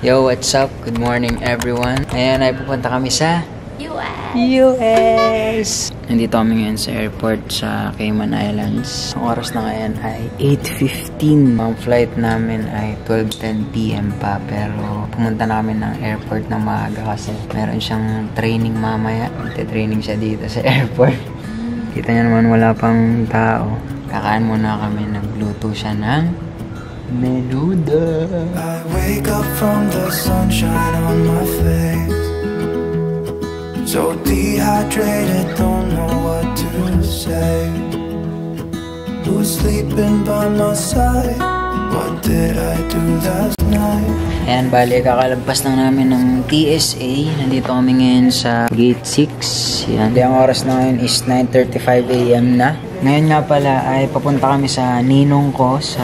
Yo, what's up? Good morning everyone. Ngayon ay pupunta kami sa US. Nandito kami ngayon sa airport sa Cayman Islands. Ang oras na ngayon ay 8:15. Ang flight namin ay 12:10 PM pa. Pero pumunta namin ng airport na maaga kasi meron siyang training mamaya. Training siya dito sa airport. Kita niyo naman wala pang tao. Kakaan muna kami. Nagluto siya ng menudo. I wake up from the sunshine on my face, so dehydrated, don't know what to say. Who's sleeping by my side? What did I do last night? Ayan, bali, kakalagpas lang namin ng TSA. Nandito kami ngayon sa Gate 6. Yan. Ang oras na ngayon is 9:35 AM na. Ngayon nga pala ay papunta kami sa ninong ko sa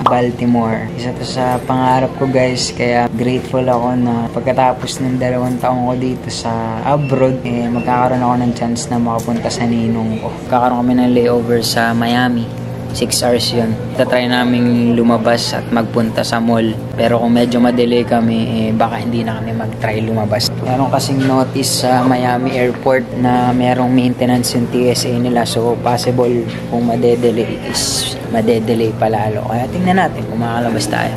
Baltimore. Isa to sa pangarap ko, guys. Kaya grateful ako na pagkatapos ng 2 taong ko dito sa abroad, magkakaroon ako ng chance na makapunta sa ninong ko. Kakaroon kami ng layover sa Miami. 6 hours yun. Tatry namin lumabas at magpunta sa mall. Pero kung medyo madelay kami, baka hindi na kami mag-try lumabas. Meron kasing notice sa Miami Airport na merong maintenance yung TSA nila. So, possible kung madedelay is madedelay palalo. Kaya tingnan natin kung makakalabas tayo.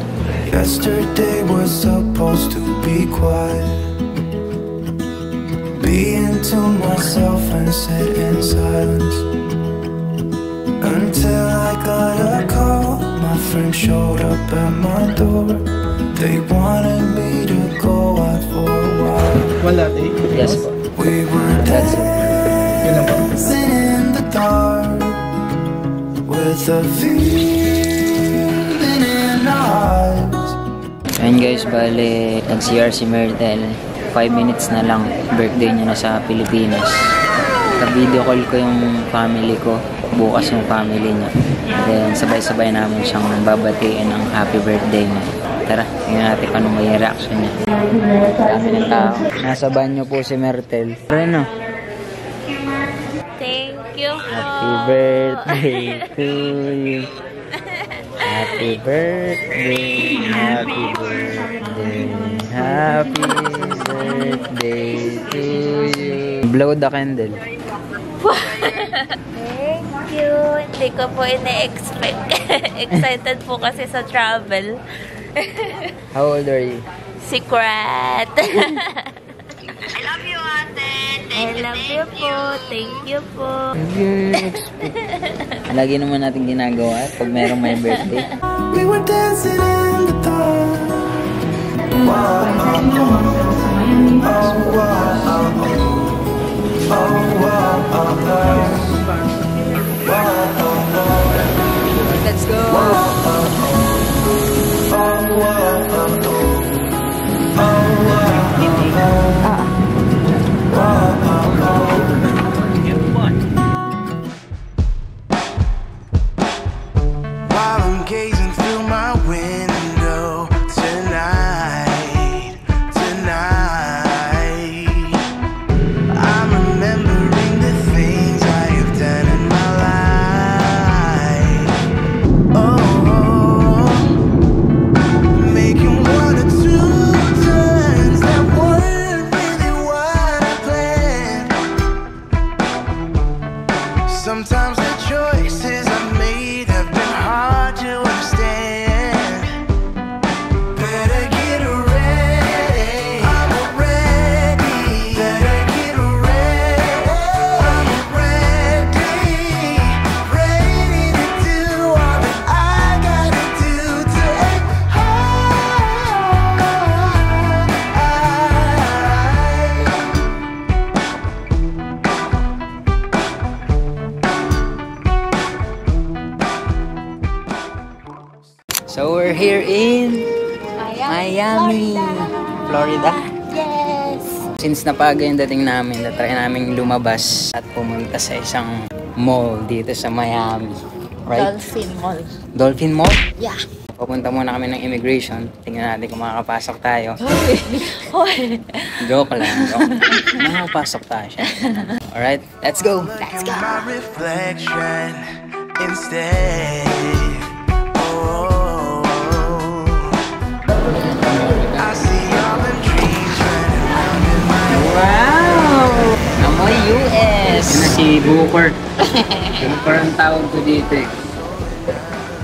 Yesterday was supposed to be quiet, being to myself and sit in silence. Until I got a call, my friend showed up at my door. They wanted me to go out for a while. Wala, eh? Yes po. We were dancing in the dark, with a feeling in our eyes. Ayun guys, bale, nag-CR si Myrtle. 5 minutes na lang, birthday niya na sa Pilipinas. Ka-video call ko yung family ko. Bukas yung family niya. Then sabay-sabay namin siyang babatiin ng happy birthday niya. Tara, tingnan natin kung anong may reaction niya. Dami ng tao. Nasa banyo po si Myrtle. Reno. Thank you po. Happy birthday to you. Happy birthday. Happy birthday. Happy birthday to you. Blow the candle. Thank you. Hindi ko po ina-expect. Excited po kasi sa travel. How old are you? Secret. I love you, ate. I love you po. Thank you po. Lagi naman natin ginagawa pag merong may birthday. We were dancing in the dark. Let's go. While I'm gazing through my window tonight, I'm remembering the things I have done in my life. Oh, making 1 or 2 turns that weren't really what I planned. Sometimes the choices I made have been hard to understand. Better get ready, I'm ready. Better get ready, I'm ready. Ready to do all that I gotta do to aim So we're here in Miami, Florida. Yes. Since napaga yung dating namin, natry namin lumabas at pumunta sa isang mall dito sa Miami. Right? Dolphin Mall. Dolphin Mall? Yeah. Papunta muna kami ng immigration. Tingnan natin kung makakapasok tayo. Hoy. Joke lang. Makakapasok tayo siya. Alright, let's go! Let's go. my reflection instead. Oh, I see Wow! Amoy US! Yan na si Booker. Booker ang tawag ko dito eh.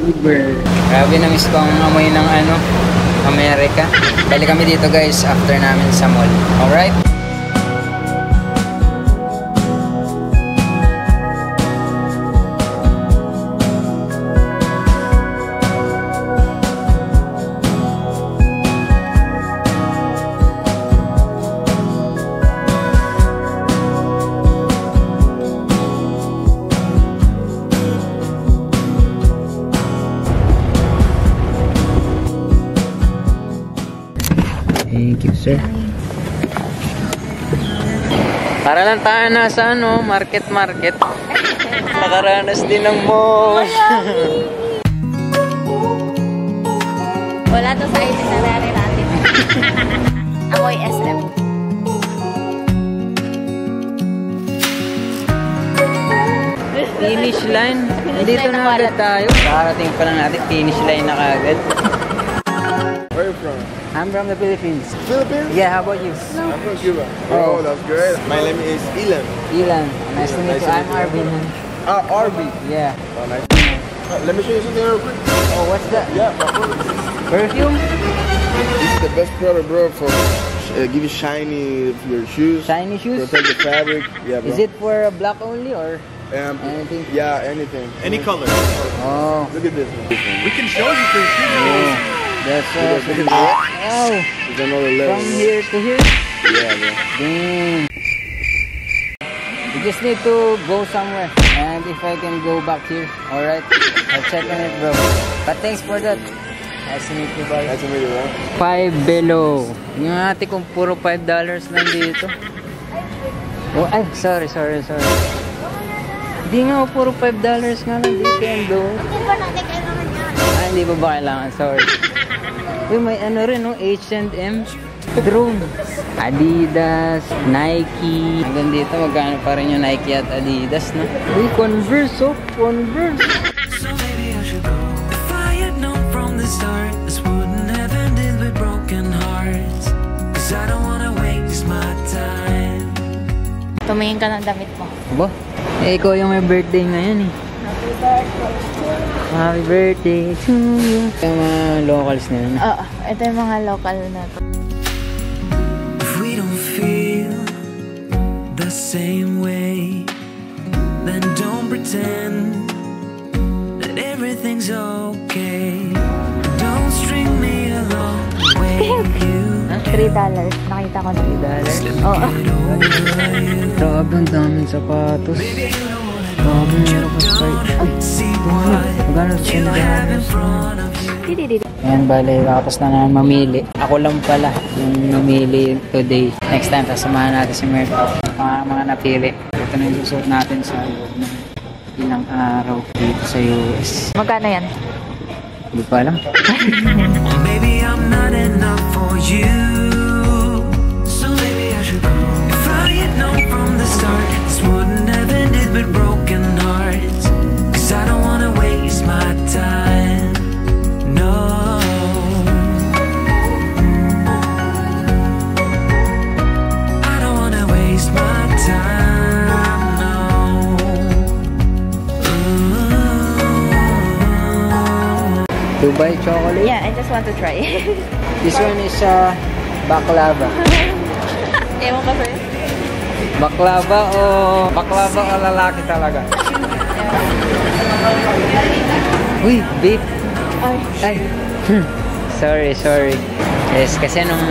Uber. Grabe na miss ko ang amoy ng ano, Amerika. Balik kami dito guys after namin sa mall. Alright? Thank you, sir. Para lang tayo nasa ano, market. Nakaranas din ng mall. Wala to sa itinerary natin. Amoy SM. Finish line. Dito na agad tayo. Nakarating pa lang natin, finish line na kagad. Where are you from? I'm from the Philippines. Philippines? Yeah, how about you? I'm from Cuba. Oh, that's great. My name is Ilan. Ilan. Nice to meet you. I'm Arvin. Arby. Yeah. Oh, nice. Let me show you something real quick. Oh, what's that? Yeah, my product. Perfume? This is the best product, bro, for give you shiny your shoes. Shiny shoes? Protect the fabric. Yeah, bro. Is it for black only or anything? Yeah, anything. Any color. Oh. Look at this one. We can show you for sure. Oh. That's Look at this. wow. It's another level. From here to here? Yeah, bro. Damn. You just need to go somewhere. And if I can go back here, alright? I'll check on it, bro. But thanks for that. Nice to meet you, bro. Nice to meet you, bro. 5 below. Yung ate kong puro $5 lang dito. Oh, ay, sorry. Hindi nga, puro $5 nga lang dito and doon. Hindi ba natin kailangan yan? Ah, hindi ba kailangan? Sorry. Uy, may ano rin, no? H&M. Drone. Adidas, Nike. Hanggang dito, magkano pa rin yung Nike at Adidas, no? Uy, Converse, oh. Converse. So maybe I should go. If I had known from the start, this wouldn't have ended with broken hearts. Cause I don't wanna waste my time. Tumingin ka ng damit mo. Aba, eh, ikaw yung may birthday ngayon, eh. Happy birthday to you. Yung mga locals na yun. Oo, ito yung mga local na to. If we don't feel the same way, then don't pretend that everything's okay. Don't string me along with you. $3. Nakita ko na. $3? Oo. Grabe, ang daming sapatos. Grabe, meron ka sa See what magkano sa you have in front of you. Ayan, bale, tapos na naman mamili. Ako lang pala yung namili today. Next time, sasamahan natin si Myrtle. Mga napili. Ito na yung susuot natin sa loob ng ilang araw dito sa US. Magkano yan? Hindi pa alam. Maybe I'm not enough for you. So maybe I should go. If I had known from the start, this wouldn't have ended with broken hearts. Cause I don't wanna waste my time. No. I don't wanna waste my time. No. Dubai chocolate. Yeah, I just want to try. This one is baklava. Ewan ko sa'yo. Baklava o lalaki talaga? Uy, babe. Ay. Sorry. Yes, kasi nung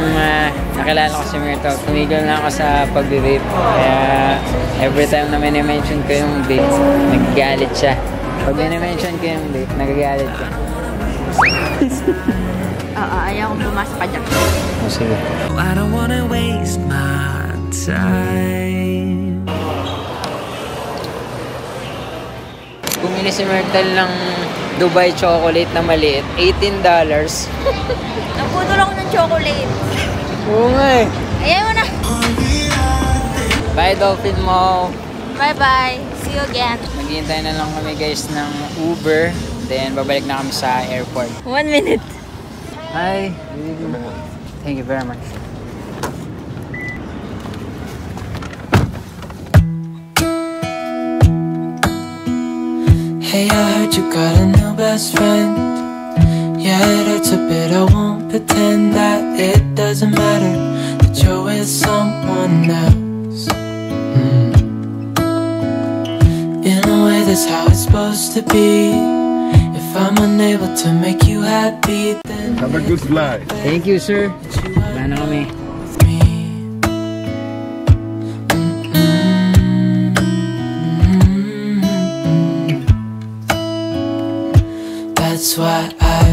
nakilala ko si Myrtle, tumigil na ako sa pag-vape. Kaya every time na minimension ko yung vape, nagagalit siya. Pag minimension ko yung vape, nagagalit siya. Ayaw kong pumasok pa dyan. Oh, sige. I don't wanna waste my time. Bumili si Myrtle ng Dubai chocolate na maliit, $18. Nagpudol ako ng chocolate. Oo nga eh. Ayaw mo na. Bye, Dolphin mo. Bye-bye. See you again. Maghihintay na lang kami guys ng Uber. Then, babalik na kami sa airport. 1 minute. Hi. Thank you very much. Hey, I heard you got a new best friend. Yeah, it hurts a bit, I won't pretend that it doesn't matter that you're with someone else. In a way, that's how it's supposed to be. If I'm unable to make you happy, then Have a good flight. Thank you, sir. Wala na kami. with me. That's why I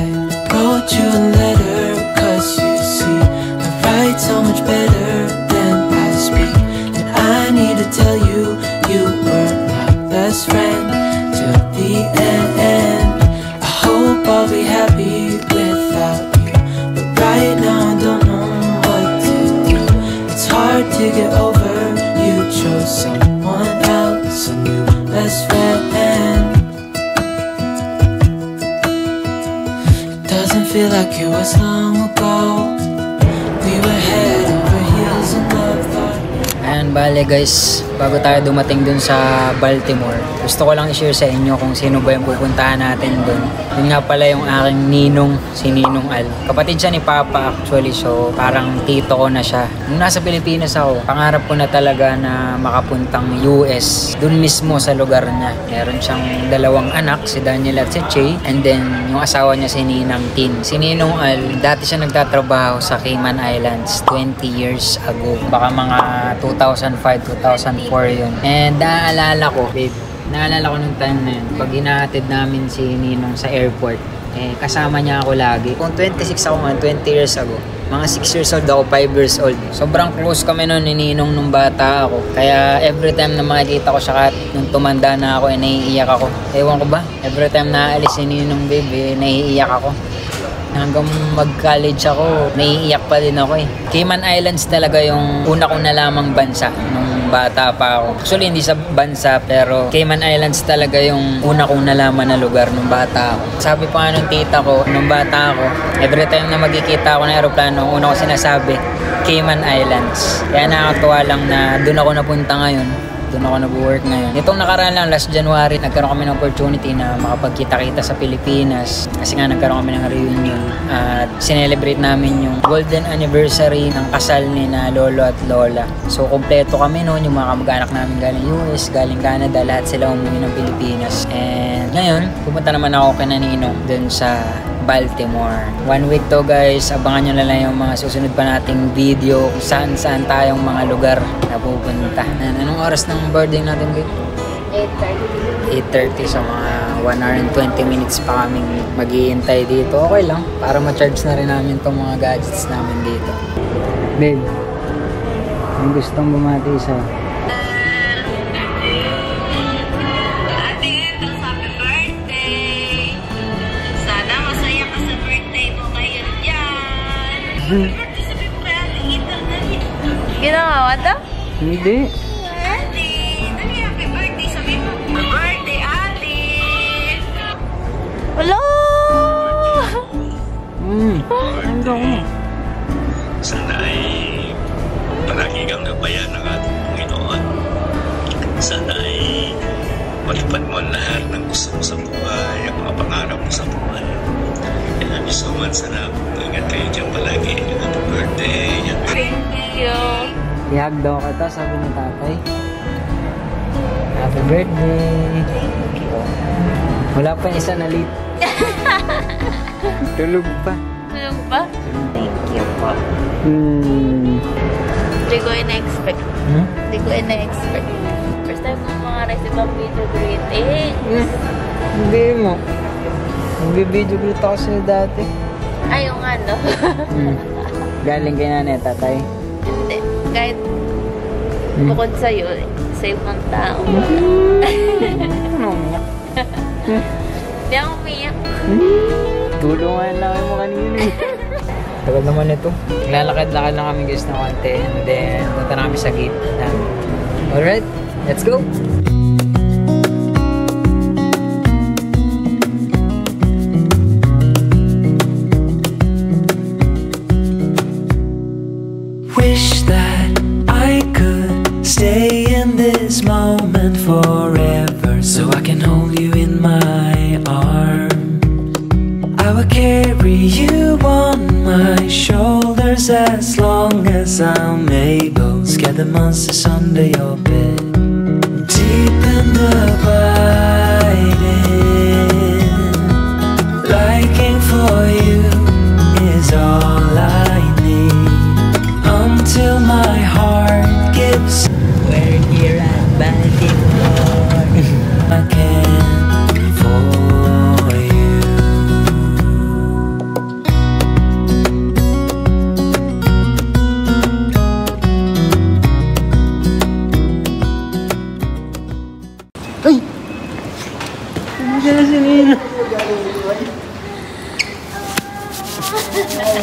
wrote you a letter, 'cause you see, I write so much better than I speak. And I need to tell you, you were my best friend till the end. I hope I'll be happy without you, but right now I don't know what to do. It's hard to get over, you chose someone else, a new best friend. Doesn't feel like it was long ago. We were head over heels in love, thought. Ayan, bale guys, bago tayo dumating dun sa Baltimore, gusto ko lang i-share sa inyo kung sino ba yung pupuntahan natin dun. Yun nga pala yung aking ninong, si Ninong Al. Kapatid siya ni Papa actually, so parang tito ko na siya. Nung nasa Pilipinas ako, pangarap ko na talaga na makapuntang US. Dun mismo sa lugar niya. Meron siyang 2 anak, si Daniel at si Che. And then, yung asawa niya si Ninang Tin. Si Ninong Al, dati siya nagtatrabaho sa Cayman Islands 20 years ago. Baka mga 2005-2004 yun. And naalala ko, babe, naalala ko nung time na yun, pag hinahatid namin si Ninong sa airport, kasama niya ako lagi. Kung 26 ako nga, 20 years ago, mga 6 years old ako, 5 years old. Sobrang close kami nun ni Ninong nung bata ako. Kaya every time na makikita ko siya, nung tumanda na ako, naiiyak ako. Ewan ko ba? Every time na aalis si Ninong, babe, naiiyak ako. Hanggang mag-college ako, naiiyak pa din ako eh. Cayman Islands talaga yung una kong nalamang bansa nung bata pa ako. Actually, hindi sa bansa, pero Cayman Islands talaga yung una kong nalaman na lugar nung bata ako. Sabi pa nga nung tita ko, nung bata ako, every time na magkikita ako ng aeroplano, una ko sinasabi, Cayman Islands. Kaya nakakatuwa lang na doon ako napunta ngayon. Doon ako nag-work ngayon. Itong nakaraan lang, last January, nagkaroon kami ng opportunity na makapagkita-kita sa Pilipinas. Kasi nga nagkaroon kami ng reunion. At sinelebrate namin yung golden anniversary ng kasal ni na lolo at lola. So, kompleto kami noon. Yung mga kamag-anak namin galing US, galing Canada, lahat sila umuwi ng Pilipinas. And ngayon, pupunta naman ako kay Ninong dun sa Baltimore. 1 week to guys, abangan nyo na lang yung mga susunod pa nating video kung saan tayong mga lugar na pupunta. Anong oras ng boarding natin guys? 8:30. So mga 1 hour and 20 minutes pa kaming mag-iintay dito. Okay lang, para ma-charge na rin namin tong mga gadgets namin dito. Babe, ang gustong bumati sa Sabi mo kaya Ate Ethan dali. Ginawa to? hindi. Ate, dali happy birthday. Sabi mo, birthday Ate. Hello! Ano ko? Sana ay palagi kang gabayan ng ating Panginoon. Sana ay matupad mo ang lahat ng gusto mo sa buhay, ang mga pangarap mo sa buhay. I love you so much, sana ingat kayo dyan palagi. Happy birthday. Thank you. Ihag daw kita, sabi ng tatay. Happy birthday. Wala pa yung isa na late. Tulog pa. Tulog ba? Thank you po. Hindi ko ina-expect. Hindi ko ina-expect. First time mo mga receive video greetings. Hindi mo. Nag-video greet ako sa'yo dati. Ay, yung ano. Galing kay nanay, tatay. Hindi. Kahit bukod sa'yo, sa ibang tao. Ano umiyak? Hindi ako umiyak. Tulungan lang mo kanina eh. Tagal naman ito. Lalakad-lakad lang kami guys na konti. And then, punta na kami sa gate. Alright, let's go! Wish that I could stay in this moment forever, so I can hold you in my you on my shoulders as long as I'm able. Scare the monsters under your bed. Deep in the biting, liking for you is all I need. Until my heart gives. We're here at Baltimore. I can for you. Ay! Nandiyan na si Nino.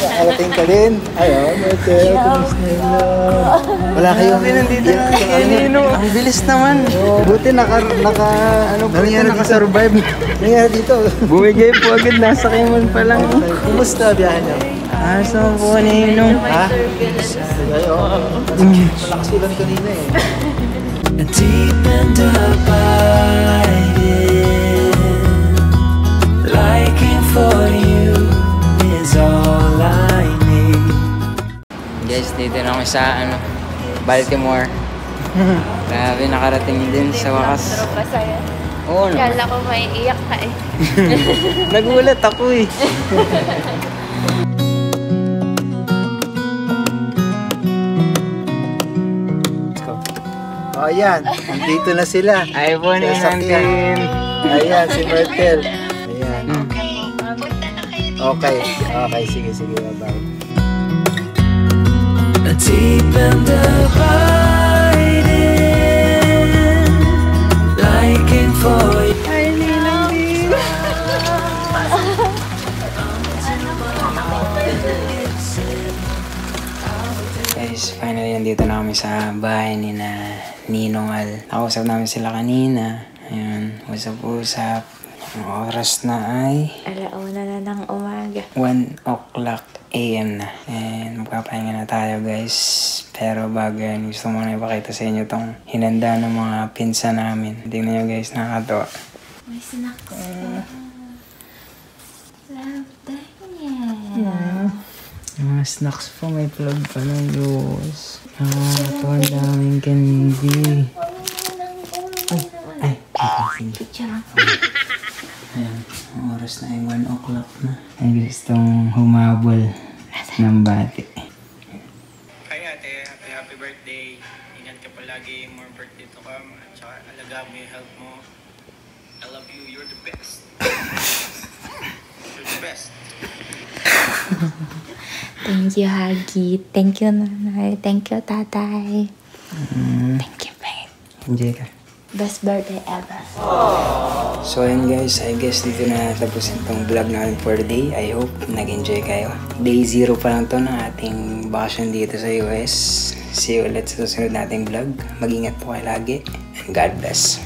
Nakarating ka din. Ayun, Martel. Wala kayong... Nandito na kay Nino. Ang bilis naman. Buti naka-survive. Nangyari dito. Bumigay po agad. Nasa Kaimon pa lang. Kumusta biyahe niyo? Asa po Nino? Ha? Malakas ulan kanina eh. Deep in the biting, liking for you is all I need. Guys, dito na ako sa Baltimore. Grabe, nakarating din sa wakas. Pero masaya. Oo, no. Kala ko may iyak ka eh. Nagulat ako eh. O ayan, nandito na sila. iPhone Sasakyan. 19. Ayan, si Martel. Ayan. Okay. Okay, sige, bye-bye. Deep in the biting, liking for you. Guys, finally nandito na kami sa bahay ni Ninong Al. Nakausap namin sila kanina. Ayun, usap-usap. Ang oras na ay 1:00 na ng umaga. 1:00 AM na. And magpapahinga na tayo guys. Pero bago yan, gusto mo na ipakita sa inyo tong hinanda ng mga pinsan namin. Tingnan nyo guys, nakakatawa. May snacks. Love Daniel. Mga snacks po, may plug pa ng Diyos. Nakakatawa, ang daming candy. Ay, Picture. ayan, ang oras na ay 1:00 na. Ay gustong humabol ng bati. Hi ate, happy birthday. Ingat ka palagi, more birthday to come. At saka alaga mo yung health mo. I love you, you're the best. You're the best. Thank you, Hagi. Thank you, Nanay. Thank you, Tatay. Thank you, babe. Enjoy ka. Best birthday ever. So ayun guys, I guess dito na tapusin tong vlog natin for the day. I hope nag-enjoy kayo. Day 0 pa lang to ng ating bakasyon dito sa US. See you ulit sa susunod nating vlog. Mag-ingat po kayo lagi. And God bless.